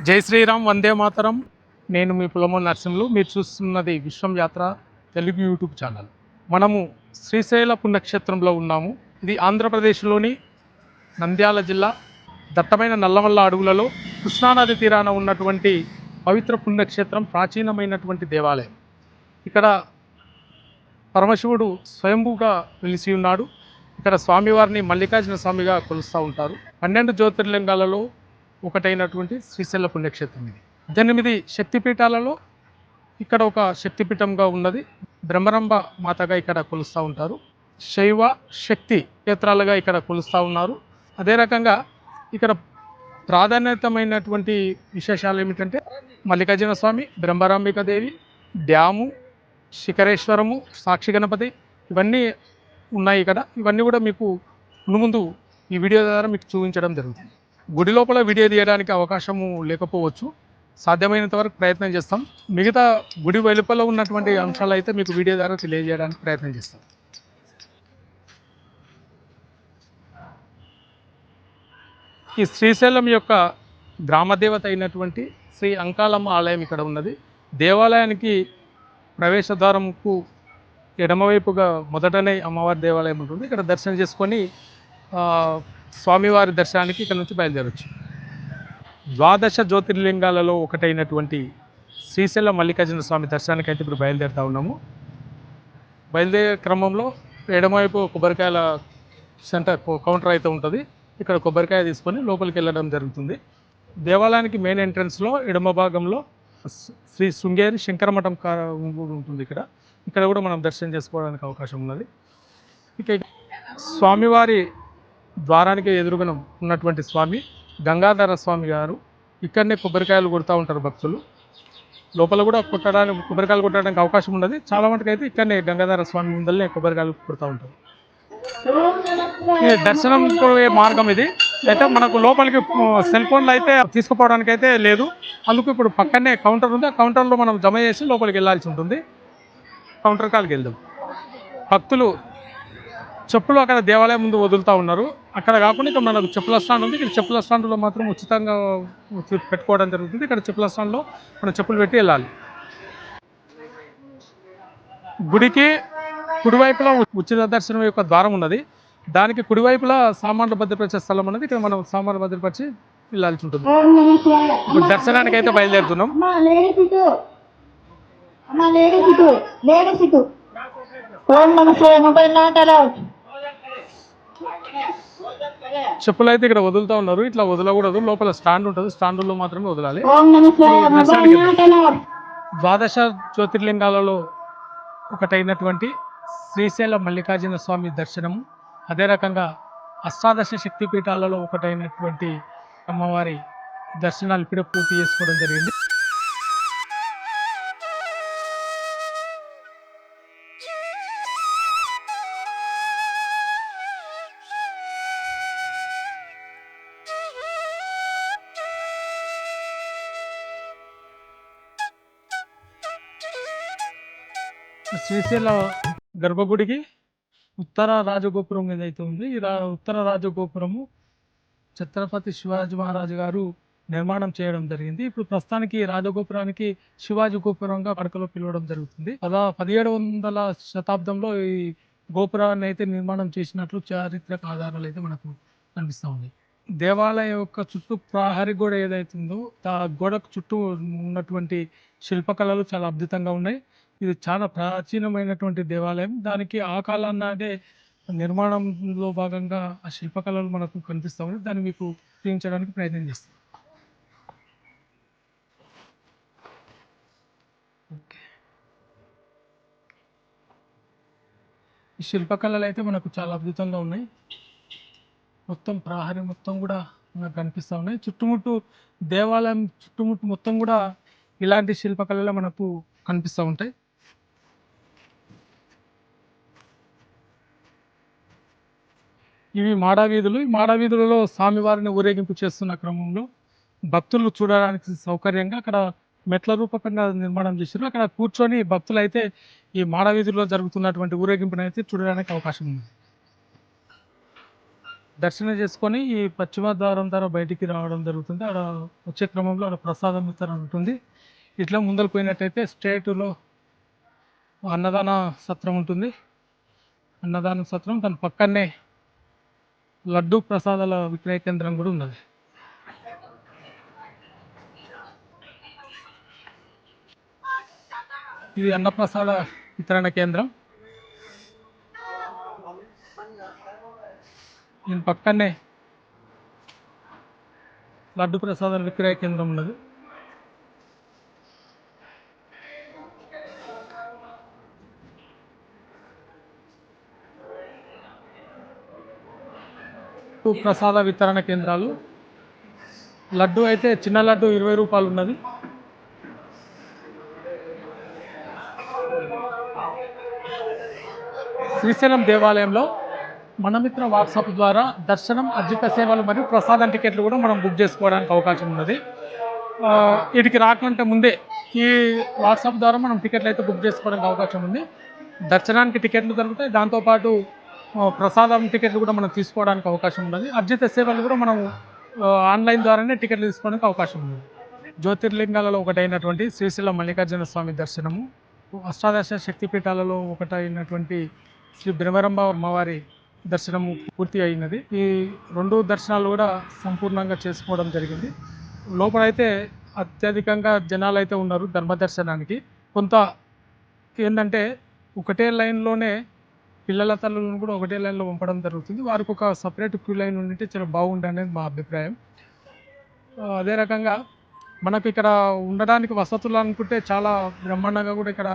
జై శ్రీరామ్, వందే మాతరం. నేను మీ పులమో నరసింహులు. మీరు చూస్తున్నది విశ్వం యాత్ర తెలుగు యూట్యూబ్ ఛానల్. మనము శ్రీశైల పుణ్యక్షేత్రంలో ఉన్నాము. ఇది ఆంధ్రప్రదేశ్లోని నంద్యాల జిల్లా దట్టమైన నల్లమల్ల అడవులలో కృష్ణానది తీరాన ఉన్నటువంటి పవిత్ర పుణ్యక్షేత్రం, ప్రాచీనమైనటువంటి దేవాలయం. ఇక్కడ పరమశివుడు స్వయంభూగా వెలిసి ఉన్నాడు. ఇక్కడ స్వామివారిని మల్లికార్జున స్వామిగా కొలుస్తూ ఉంటారు. 12 జ్యోతిర్లింగాలలో ఒకటైనటువంటి శ్రీశైల పుణ్యక్షేత్రం ఇది. 18 శక్తిపీఠాలలో ఇక్కడ ఒక శక్తిపీఠంగా ఉన్నది. బ్రహ్మరంభ మాతగా ఇక్కడ కొలుస్తూ ఉంటారు. శైవ శక్తి క్షేత్రాలుగా ఇక్కడ కొలుస్తూ ఉన్నారు. అదే రకంగా ఇక్కడ ప్రాధాన్యతమైనటువంటి విశేషాలు ఏమిటంటే మల్లికార్జున స్వామి, బ్రహ్మరాంబిక దేవి, డ్యాము, శిఖరేశ్వరము, సాక్షి గణపతి ఇవన్నీ ఉన్నాయి ఇక్కడ. ఇవన్నీ కూడా మీకు ముందు ఈ వీడియో ద్వారా మీకు చూపించడం జరుగుతుంది. గుడి లోపల వీడియో తీయడానికి అవకాశము లేకపోవచ్చు, సాధ్యమైనంత వరకు ప్రయత్నం చేస్తాం. మిగతా గుడి వెలుపల ఉన్నటువంటి అంశాలు అయితే మీకు వీడియో ద్వారా తెలియజేయడానికి ప్రయత్నం చేస్తాం. ఈ శ్రీశైలం యొక్క గ్రామదేవత అయినటువంటి శ్రీ అంకాలమ్మ ఆలయం ఇక్కడ ఉన్నది. దేవాలయానికి ప్రవేశ ద్వారంకు ఎడమవైపుగా మొదటనే అమ్మవారి దేవాలయం ఉంటుంది. ఇక్కడ దర్శనం చేసుకొని స్వామివారి దర్శనానికి ఇక్కడ నుంచి బయలుదేరవచ్చు. 12 జ్యోతిర్లింగాలలో ఒకటైనటువంటి శ్రీశైల మల్లికార్జున స్వామి దర్శనానికి అయితే ఇప్పుడు బయలుదేరుతూ ఉన్నాము. బయలుదేరే క్రమంలో ఎడమవైపు కొబ్బరికాయల సెంటర్ కౌంటర్ అయితే ఉంటుంది. ఇక్కడ కొబ్బరికాయ తీసుకొని లోపలికి వెళ్ళడం జరుగుతుంది. దేవాలయానికి మెయిన్ ఎంట్రన్స్లో ఎడమ భాగంలో శ్రీ శృంగేరి శంకరమఠం ఉంటుంది. ఇక్కడ కూడా మనం దర్శనం చేసుకోవడానికి అవకాశం ఉన్నది. ఇక స్వామివారి ద్వారానికి ఎదురుగా ఉన్నటువంటి స్వామి గంగాధర స్వామి గారు. ఇక్కడనే కొబ్బరికాయలు కొడుతూ ఉంటారు భక్తులు. లోపల కూడా కొబ్బరికాయలు కొట్టడానికి అవకాశం ఉన్నది. చాలా మటుకు అయితే ఇక్కడనే గంగాధర స్వామి ముందరనే కొబ్బరికాయలు కొడుతూ ఉంటారు. దర్శనం మార్గం ఇది అయితే మనకు లోపలికి సెల్ ఫోన్లు అయితే తీసుకుపోవడానికి అయితే లేదు. అందుకు ఇప్పుడు పక్కనే కౌంటర్ ఉంది. ఆ కౌంటర్లో మనం జమ చేసి లోపలికి వెళ్ళాల్సి ఉంటుంది. కౌంటర్ కాల్కి వెళ్దాం. భక్తులు చెప్పులు అక్కడ దేవాలయం ముందు వదులుతూ ఉన్నారు. అక్కడ కాకుండా ఇక్కడ మనకు చెప్పుల స్టాండ్ ఉంది. ఇక్కడ చెప్పుల స్టాండ్లో మాత్రం ఉచితంగా పెట్టుకోవడం జరుగుతుంది. ఇక్కడ చెప్పుల స్టాండ్లో మనం చెప్పులు పెట్టి వెళ్ళాలి. గుడికి కుడివైపులా ఉచిత దర్శనం యొక్క ద్వారం ఉన్నది. దానికి కుడివైపులా సామాన్లు భద్రపరిచే స్థలం ఉన్నది. ఇక్కడ మనం సామాన్లు భద్రపరిచి వెళ్ళాల్సి ఉంటుంది. ఇప్పుడు దర్శనానికి అయితే బయలుదేరుతున్నాం. చెప్పులు అయితే ఇక్కడ వదులుతూ ఉన్నారు. ఇట్లా వదలకూడదు. లోపల స్టాండ్ ఉంటుంది. స్టాండ్లో మాత్రమే వదలాలి. 12 జ్యోతిర్లింగాలలో ఒకటైనటువంటి శ్రీశైల మల్లికార్జున స్వామి దర్శనము, అదే రకంగా అష్టాదశ శక్తిపీఠాలలో ఒకటైనటువంటి అమ్మవారి దర్శనాలు ఇప్పుడే పూర్తి చేసుకోవడం జరిగింది. శ్రీశైల గర్భగుడికి ఉత్తర రాజగోపురం ఏదైతే ఉంది, ఈ ఉత్తర రాజగోపురము ఛత్రపతి శివాజీ మహారాజు గారు నిర్మాణం చేయడం జరిగింది. ఇప్పుడు ప్రస్తుతానికి రాజగోపురానికి శివాజీ గోపురంగా పడకలో పిలవడం జరుగుతుంది. 1700వ శతాబ్దంలో ఈ గోపురాన్ని అయితే నిర్మాణం చేసినట్లు చారిత్రక ఆధారాలు అయితే మనకు కనిపిస్తూ ఉంది. దేవాలయం యొక్క చుట్టూ ప్రహరీ గోడ ఏదైతుందో ఆ గోడకు చుట్టూ ఉన్నటువంటి శిల్పకళలు చాలా అద్భుతంగా ఉన్నాయి. ఇది చాలా ప్రాచీనమైనటువంటి దేవాలయం. దానికి ఆ కాలాన్నే నిర్మాణంలో భాగంగా ఆ శిల్పకళలు మనకు కనిపిస్తూ ఉంది. దాన్ని మీకు చూపించడానికి ప్రయత్నం చేస్తాం. ఈ శిల్పకళలు అయితే మనకు చాలా అద్భుతంగా ఉన్నాయి. మొత్తం ప్రహరీ మొత్తం కూడా మనకు కనిపిస్తూ ఉన్నాయి. చుట్టుముట్టు దేవాలయం చుట్టుముట్టు మొత్తం కూడా ఇలాంటి శిల్పకళలు మనకు కనిపిస్తూ ఉంటాయి. ఇవి మాడవీధులు. ఈ మాడవీధులలో స్వామివారిని ఊరేగింపు చేస్తున్న క్రమంలో భక్తులు చూడడానికి సౌకర్యంగా అక్కడ మెట్ల రూపకంగా నిర్మాణం చేశారు. అక్కడ కూర్చొని భక్తులు అయితే ఈ మాడవీధుల్లో జరుగుతున్నటువంటి ఊరేగింపునైతే చూడడానికి అవకాశం ఉంది. దర్శనం చేసుకొని ఈ పశ్చిమ ద్వారం ద్వారా బయటికి రావడం జరుగుతుంది. ఆడ వచ్చే క్రమంలో ఆడ ప్రసాదం వితరణ ఉంటుంది. ఇట్లా ముందరకు పోయినట్టయితే స్ట్రేటులో అన్నదాన సత్రం ఉంటుంది. అన్నదాన సత్రం దాని పక్కనే లడ్డు ప్రసాదాల విక్రయ కేంద్రం కూడా ఉన్నది. ఇది అన్నప్రసాద వితరణ కేంద్రం. దీని పక్కనే లడ్డు ప్రసాదాల విక్రయ కేంద్రం ఉన్నది. ప్రసాద వితరణ కేంద్రాలు. లడ్డు అయితే చిన్న లడ్డు 20 రూపాయలు ఉన్నది. శ్రీశైలం దేవాలయంలో మనమిత్ర వాట్సాప్ ద్వారా దర్శనం, అర్జిత సేవలు మరియు ప్రసాదం టికెట్లు కూడా మనం బుక్ చేసుకోవడానికి అవకాశం ఉన్నది. వీటికి రాకుంటే ముందే ఈ వాట్సాప్ ద్వారా మనం టికెట్లు అయితే బుక్ చేసుకోవడానికి అవకాశం ఉంది. దర్శనానికి టికెట్లు దొరుకుతాయి, దాంతోపాటు ప్రసాదం టికెట్లు కూడా మనం తీసుకోవడానికి అవకాశం ఉన్నది. అర్జిత సేవలు కూడా మనం ఆన్లైన్ ద్వారానే టికెట్లు తీసుకోవడానికి అవకాశం ఉంది. జ్యోతిర్లింగాలలో ఒకటైనటువంటి శ్రీశైలం మల్లికార్జున స్వామి దర్శనము, అష్టాదశ శక్తిపీఠాలలో ఒకటైనటువంటి శ్రీ బ్రహ్మరంభ అమ్మవారి దర్శనము పూర్తి అయినది. ఈ 2 దర్శనాలు కూడా సంపూర్ణంగా చేసుకోవడం జరిగింది. లోపలైతే అత్యధికంగా జనాలు అయితే ఉన్నారు ధర్మ దర్శనానికి. కొంత ఏంటంటే ఒకటే లైన్లోనే పిల్లల తల్లులను కూడా ఒకటే లైన్లో పంపడం జరుగుతుంది. వారికి ఒక సపరేట్ క్యూ లైన్ ఉంటే చాలా బాగుంది అనేది మా అభిప్రాయం. అదే రకంగా మనకు ఇక్కడ ఉండడానికి వసతులు అనుకుంటే చాలా బ్రహ్మాండంగా కూడా ఇక్కడ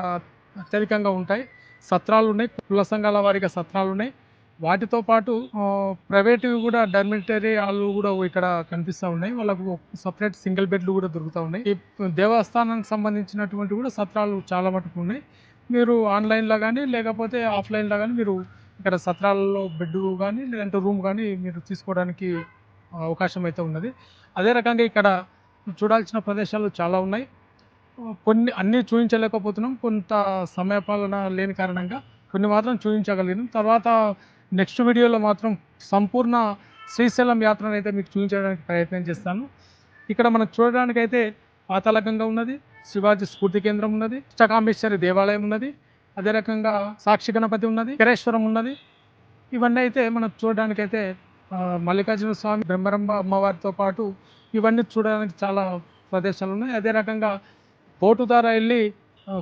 అత్యధికంగా ఉంటాయి. సత్రాలు ఉన్నాయి, కుల సంఘాల వారిగా సత్రాలు ఉన్నాయి. వాటితో పాటు ప్రైవేటివి కూడా డార్మిటరీ హాళ్ళు కూడా ఇక్కడ కనిపిస్తూ ఉన్నాయి. వాళ్ళకు సపరేట్ సింగిల్ బెడ్లు కూడా దొరుకుతూ ఉన్నాయి. ఈ దేవస్థానానికి సంబంధించినటువంటి కూడా సత్రాలు చాలా మటుకు ఉన్నాయి. మీరు ఆన్లైన్లో కానీ లేకపోతే ఆఫ్లైన్లో కానీ మీరు ఇక్కడ సత్రాలలో బెడ్ కానీ లేదంటే రూమ్ కానీ మీరు తీసుకోవడానికి అవకాశం అయితే ఉన్నది. అదే రకంగా ఇక్కడ చూడాల్సిన ప్రదేశాలు చాలా ఉన్నాయి. కొన్ని అన్నీ చూపించలేకపోతున్నాం, కొంత సమయపాలన లేని కారణంగా కొన్ని మాత్రం చూపించగలిగినాం. తర్వాత నెక్స్ట్ వీడియోలో మాత్రం సంపూర్ణ శ్రీశైలం యాత్రను అయితే మీకు చూపించడానికి ప్రయత్నం చేస్తాను. ఇక్కడ మనకు చూడడానికైతే పాతాళగంగ ఉన్నది, శివాజీ స్ఫూర్తి కేంద్రం ఉన్నది, అష్టకామేశ్వరి దేవాలయం ఉన్నది, అదే రకంగా సాక్షి గణపతి ఉన్నది, కేరేశ్వరం ఉన్నది. ఇవన్నీ అయితే మనం చూడడానికైతే మల్లికార్జున స్వామి, బ్రహ్మరంభ అమ్మవారితో పాటు ఇవన్నీ చూడడానికి చాలా ప్రదేశాలు ఉన్నాయి. అదే రకంగా బోటు ద్వారా వెళ్ళి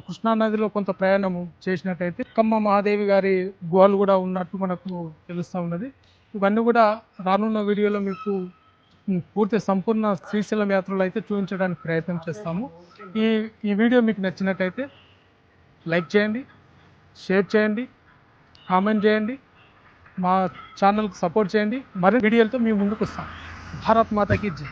కృష్ణానదిలో కొంత ప్రయాణం చేసినట్టయితే కమ్మ మహాదేవి గారి గుహలు కూడా ఉన్నట్టు మనకు తెలుస్తూ ఉన్నది. ఇవన్నీ కూడా రానున్న వీడియోలో మీకు పూర్తి సంపూర్ణ శ్రీశైలం యాత్రలు అయితే చూపించడానికి ప్రయత్నం చేస్తాము. ఈ వీడియో మీకు నచ్చినట్టయితే లైక్ చేయండి, షేర్ చేయండి, కామెంట్ చేయండి, మా ఛానల్కి సపోర్ట్ చేయండి. మరిన్ని వీడియోలతో మీ ముందుకు వస్తాం. భారత్ మాతాకి జై.